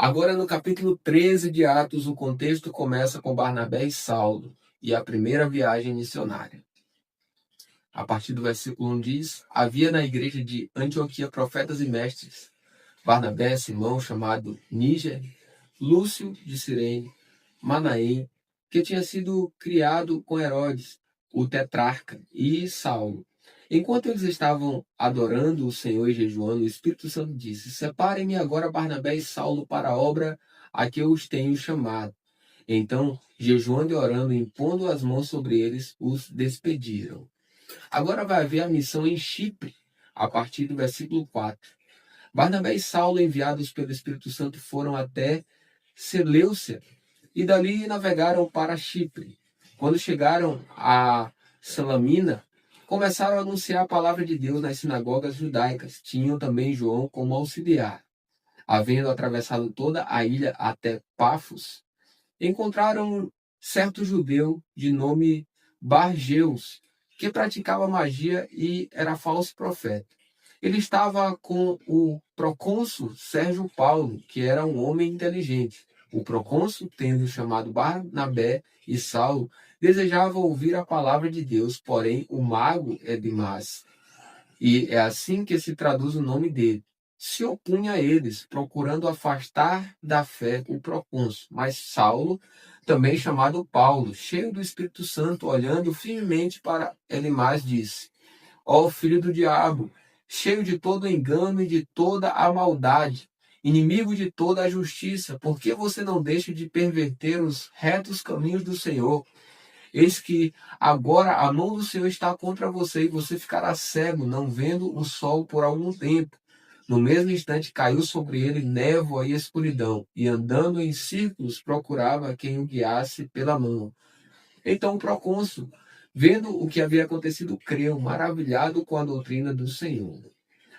Agora, no capítulo 13 de Atos, o contexto começa com Barnabé e Saulo e a primeira viagem missionária. A partir do versículo 1 diz: havia na igreja de Antioquia profetas e mestres, Barnabé, Simão, chamado Níger, Lúcio de Cirene, Manaém, que tinha sido criado com Herodes, o tetrarca, e Saulo. Enquanto eles estavam adorando o Senhor e jejuando, o Espírito Santo disse: separem-me agora Barnabé e Saulo para a obra a que eu os tenho chamado. Então, jejuando e orando, impondo as mãos sobre eles, os despediram. Agora vai haver a missão em Chipre, a partir do versículo 4. Barnabé e Saulo, enviados pelo Espírito Santo, foram até Seleucia e dali navegaram para Chipre. Quando chegaram a Salamina, começaram a anunciar a palavra de Deus nas sinagogas judaicas. Tinham também João como auxiliar. Havendo atravessado toda a ilha até Pafos, encontraram certo judeu de nome Barjeus, que praticava magia e era falso profeta. Ele estava com o procônsul Sérgio Paulo, que era um homem inteligente. O procônsul, tendo chamado Barnabé e Saulo, desejava ouvir a palavra de Deus, porém o mago Elimas, e é assim que se traduz o nome dele, se opunha a eles, procurando afastar da fé o procônsul. Mas Saulo, também chamado Paulo, cheio do Espírito Santo, olhando firmemente para Elimas, disse: ó filho do diabo, cheio de todo engano e de toda a maldade, inimigo de toda a justiça, por que você não deixa de perverter os retos caminhos do Senhor? Eis que agora a mão do Senhor está contra você e você ficará cego, não vendo o sol por algum tempo. No mesmo instante caiu sobre ele névoa e escuridão, e andando em círculos procurava quem o guiasse pela mão. Então o procônsul, vendo o que havia acontecido, creu, maravilhado com a doutrina do Senhor.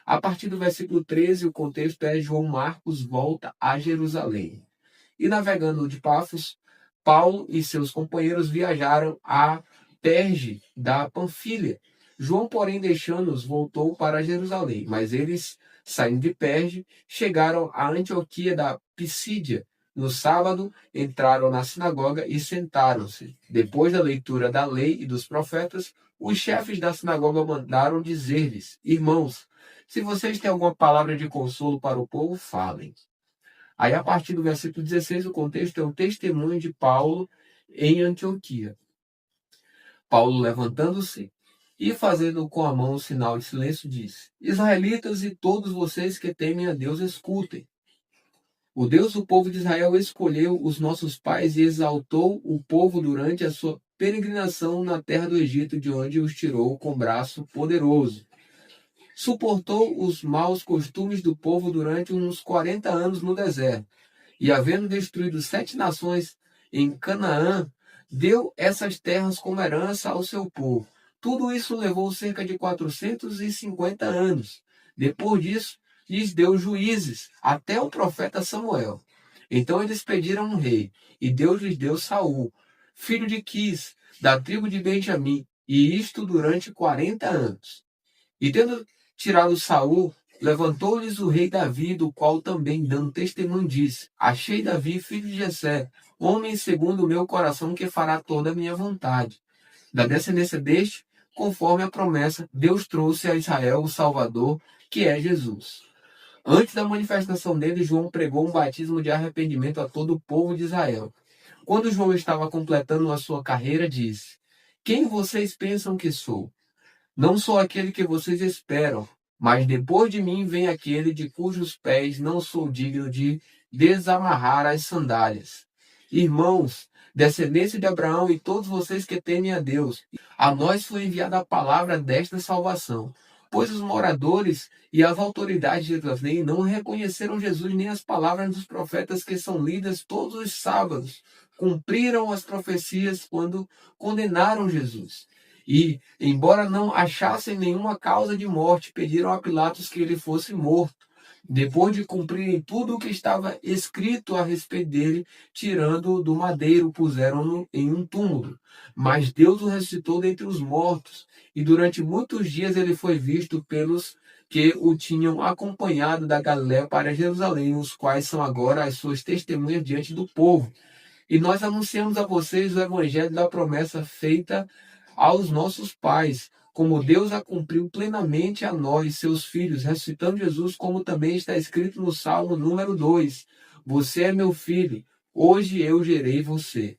A partir do versículo 13, o contexto é: João Marcos volta a Jerusalém. E navegando de Pafos, Paulo e seus companheiros viajaram a Perge da Panfilha. João, porém, deixando-os, voltou para Jerusalém. Mas eles, saindo de Perge, chegaram a Antioquia da Pisídia. No sábado, entraram na sinagoga e sentaram-se. Depois da leitura da lei e dos profetas, os chefes da sinagoga mandaram dizer-lhes: irmãos, se vocês têm alguma palavra de consolo para o povo, falem. Aí, a partir do versículo 16, o contexto é o testemunho de Paulo em Antioquia. Paulo, levantando-se e fazendo com a mão o sinal de silêncio, disse: israelitas e todos vocês que temem a Deus, escutem. O Deus do povo de Israel escolheu os nossos pais e exaltou o povo durante a sua peregrinação na terra do Egito, de onde os tirou com braço poderoso. Suportou os maus costumes do povo durante uns 40 anos no deserto. E havendo destruído 7 nações em Canaã, deu essas terras como herança ao seu povo. Tudo isso levou cerca de 450 anos. Depois disso, lhes deu juízes, até o profeta Samuel. Então eles pediram um rei, e Deus lhes deu Saul, filho de Quis, da tribo de Benjamim, e isto durante 40 anos. E tendo tirado Saul, levantou-lhes o rei Davi, do qual também, dando testemunho, disse: achei Davi, filho de Jessé, homem segundo o meu coração, que fará toda a minha vontade. Da descendência deste, conforme a promessa, Deus trouxe a Israel o Salvador, que é Jesus. Antes da manifestação dele, João pregou um batismo de arrependimento a todo o povo de Israel. Quando João estava completando a sua carreira, disse: quem vocês pensam que sou? Não sou aquele que vocês esperam, mas depois de mim vem aquele de cujos pés não sou digno de desamarrar as sandálias. Irmãos, descendência de Abraão e todos vocês que temem a Deus, a nós foi enviada a palavra desta salvação. Pois os moradores e as autoridades de Jerusalém não reconheceram Jesus nem as palavras dos profetas que são lidas todos os sábados. Cumpriram as profecias quando condenaram Jesus. E, embora não achassem nenhuma causa de morte, pediram a Pilatos que ele fosse morto. Depois de cumprirem tudo o que estava escrito a respeito dele, tirando-o do madeiro, puseram-no em um túmulo. Mas Deus o ressuscitou dentre os mortos, e durante muitos dias ele foi visto pelos que o tinham acompanhado da Galiléia para Jerusalém, os quais são agora as suas testemunhas diante do povo. E nós anunciamos a vocês o evangelho da promessa feita aos nossos pais, como Deus a cumpriu plenamente a nós, seus filhos, ressuscitando Jesus, como também está escrito no Salmo número 2. Você é meu filho, hoje eu gerei você.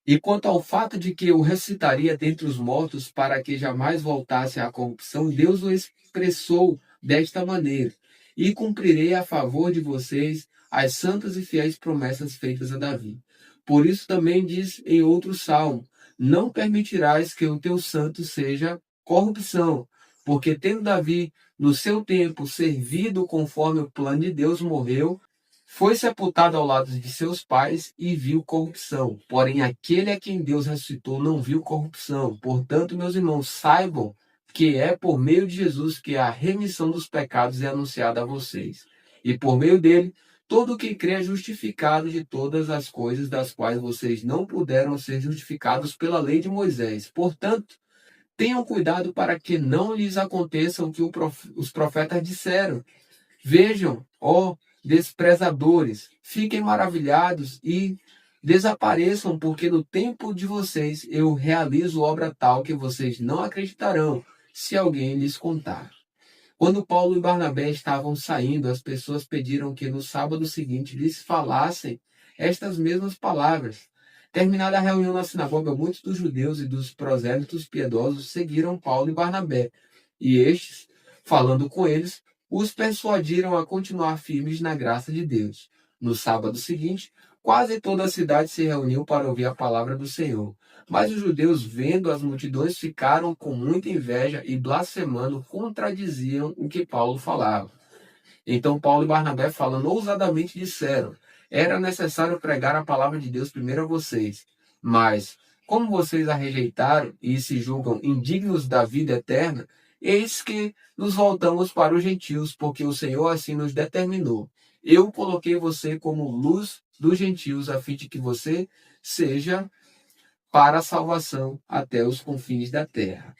E quanto ao fato de que o ressuscitaria dentre os mortos para que jamais voltasse à corrupção, Deus o expressou desta maneira: e cumprirei a favor de vocês as santas e fiéis promessas feitas a Davi. Por isso também diz em outro salmo: não permitirás que o teu santo seja corrupção, porque tendo Davi no seu tempo servido conforme o plano de Deus, morreu, foi sepultado ao lado de seus pais e viu corrupção. Porém, aquele a quem Deus ressuscitou não viu corrupção. Portanto, meus irmãos, saibam que é por meio de Jesus que a remissão dos pecados é anunciada a vocês. E por meio dele, todo o que crê é justificado de todas as coisas das quais vocês não puderam ser justificados pela lei de Moisés. Portanto, tenham cuidado para que não lhes aconteça o que os profetas disseram. Vejam, ó desprezadores, fiquem maravilhados e desapareçam, porque no tempo de vocês eu realizo obra tal que vocês não acreditarão, se alguém lhes contar. Quando Paulo e Barnabé estavam saindo, as pessoas pediram que no sábado seguinte lhes falassem estas mesmas palavras. Terminada a reunião na sinagoga, muitos dos judeus e dos prosélitos piedosos seguiram Paulo e Barnabé, e estes, falando com eles, os persuadiram a continuar firmes na graça de Deus. No sábado seguinte, quase toda a cidade se reuniu para ouvir a palavra do Senhor. Mas os judeus, vendo as multidões, ficaram com muita inveja e, blasfemando, contradiziam o que Paulo falava. Então Paulo e Barnabé, falando ousadamente, disseram: era necessário pregar a palavra de Deus primeiro a vocês. Mas, como vocês a rejeitaram e se julgam indignos da vida eterna, eis que nos voltamos para os gentios, porque o Senhor assim nos determinou. Eu coloquei você como luz dos gentios, a fim de que você seja para a salvação até os confins da terra.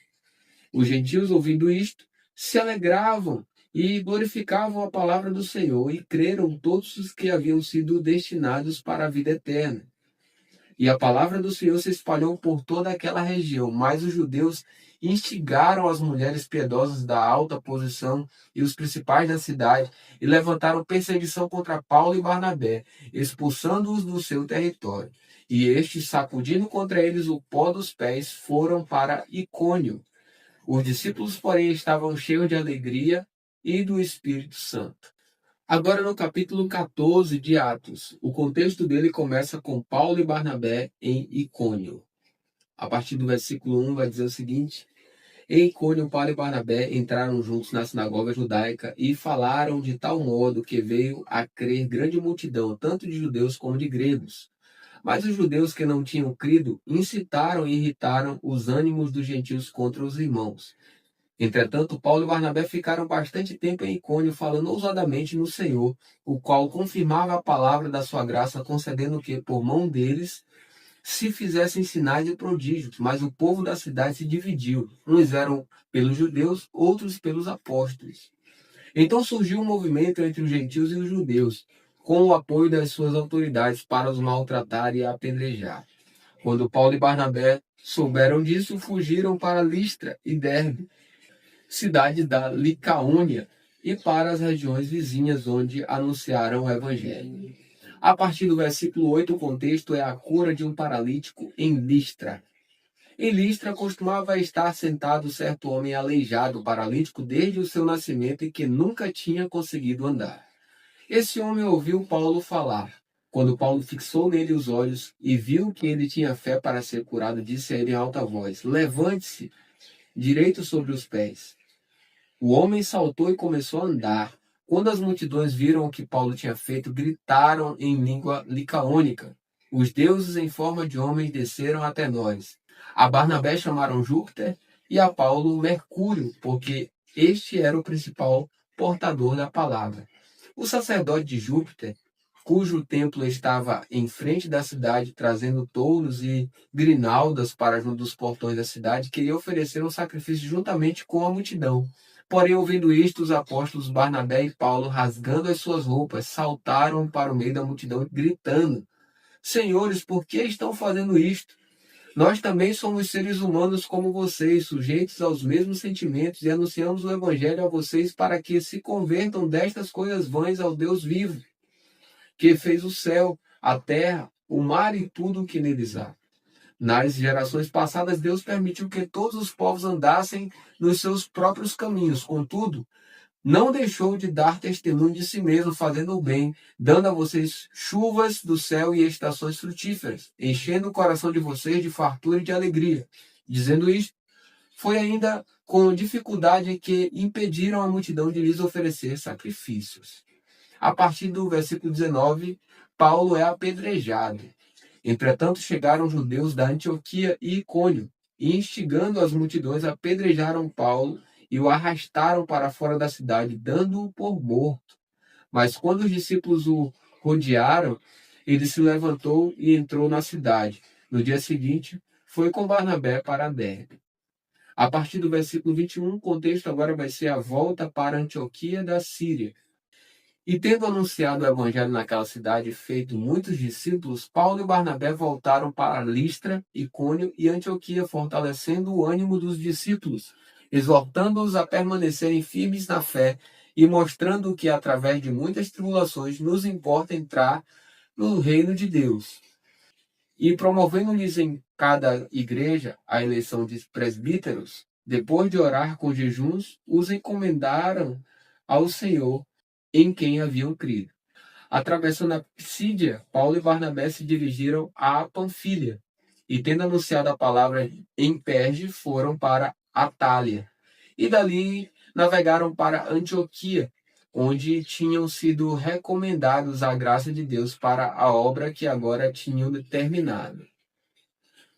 Os gentios, ouvindo isto, se alegravam e glorificavam a palavra do Senhor, e creram todos os que haviam sido destinados para a vida eterna. E a palavra do Senhor se espalhou por toda aquela região, mas os judeus instigaram as mulheres piedosas da alta posição e os principais da cidade, e levantaram perseguição contra Paulo e Barnabé, expulsando-os do seu território. E estes, sacudindo contra eles o pó dos pés, foram para Icônio. Os discípulos, porém, estavam cheios de alegria e do Espírito Santo. Agora, no capítulo 14 de Atos, o contexto dele começa com Paulo e Barnabé em Icônio. A partir do versículo 1 vai dizer o seguinte: em Icônio, Paulo e Barnabé entraram juntos na sinagoga judaica e falaram de tal modo que veio a crer grande multidão, tanto de judeus como de gregos. Mas os judeus que não tinham crido incitaram e irritaram os ânimos dos gentios contra os irmãos. Entretanto, Paulo e Barnabé ficaram bastante tempo em Icônio, falando ousadamente no Senhor, o qual confirmava a palavra da sua graça, concedendo que, por mão deles, se fizessem sinais e prodígios. Mas o povo da cidade se dividiu. Uns eram pelos judeus, outros pelos apóstolos. Então surgiu um movimento entre os gentios e os judeus, com o apoio das suas autoridades, para os maltratar e apedrejar. Quando Paulo e Barnabé souberam disso, fugiram para Listra e Derbe, cidade da Licaônia, e para as regiões vizinhas, onde anunciaram o evangelho. A partir do versículo 8, o contexto é a cura de um paralítico em Listra. Em Listra costumava estar sentado certo homem aleijado, paralítico desde o seu nascimento, e que nunca tinha conseguido andar. Esse homem ouviu Paulo falar. Quando Paulo fixou nele os olhos e viu que ele tinha fé para ser curado, disse a ele em alta voz: levante-se direito sobre os pés. O homem saltou e começou a andar. Quando as multidões viram o que Paulo tinha feito, gritaram em língua licaônica: os deuses em forma de homens desceram até nós. A Barnabé chamaram Júpiter e a Paulo Mercúrio, porque este era o principal portador da palavra. O sacerdote de Júpiter, cujo templo estava em frente da cidade, trazendo touros e grinaldas para junto dos portões da cidade, queria oferecer um sacrifício juntamente com a multidão. Porém, ouvindo isto, os apóstolos Barnabé e Paulo, rasgando as suas roupas, saltaram para o meio da multidão, gritando: Senhores, por que estão fazendo isto? Nós também somos seres humanos como vocês, sujeitos aos mesmos sentimentos, e anunciamos o Evangelho a vocês para que se convertam destas coisas vãs ao Deus vivo, que fez o céu, a terra, o mar e tudo o que neles há. Nas gerações passadas, Deus permitiu que todos os povos andassem nos seus próprios caminhos. Contudo, não deixou de dar testemunho de si mesmo, fazendo o bem, dando a vocês chuvas do céu e estações frutíferas, enchendo o coração de vocês de fartura e de alegria. Dizendo isto, foi ainda com dificuldade que impediram a multidão de lhes oferecer sacrifícios. A partir do versículo 19, Paulo é apedrejado. Entretanto, chegaram judeus da Antioquia e Icônio, e instigando as multidões, apedrejaram Paulo e o arrastaram para fora da cidade, dando-o por morto. Mas quando os discípulos o rodearam, ele se levantou e entrou na cidade. No dia seguinte, foi com Barnabé para Derbe. A partir do versículo 21, o contexto agora vai ser a volta para Antioquia da Síria. E tendo anunciado o evangelho naquela cidade e feito muitos discípulos, Paulo e Barnabé voltaram para Listra, Icônio e Antioquia, fortalecendo o ânimo dos discípulos, exortando-os a permanecerem firmes na fé e mostrando que, através de muitas tribulações, nos importa entrar no reino de Deus. E promovendo-lhes em cada igreja a eleição de presbíteros, depois de orar com jejuns, os encomendaram ao Senhor, em quem haviam crido. Atravessando a Psídia, Paulo e Barnabé se dirigiram à Panfilha, e tendo anunciado a palavra em Perge, foram para Atália. E dali navegaram para Antioquia, onde tinham sido recomendados à graça de Deus para a obra que agora tinham terminado.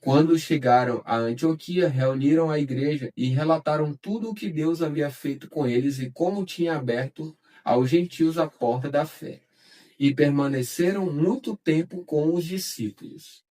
Quando chegaram a Antioquia, reuniram a igreja e relataram tudo o que Deus havia feito com eles e como tinha aberto aos gentios a porta da fé, e permaneceram muito tempo com os discípulos.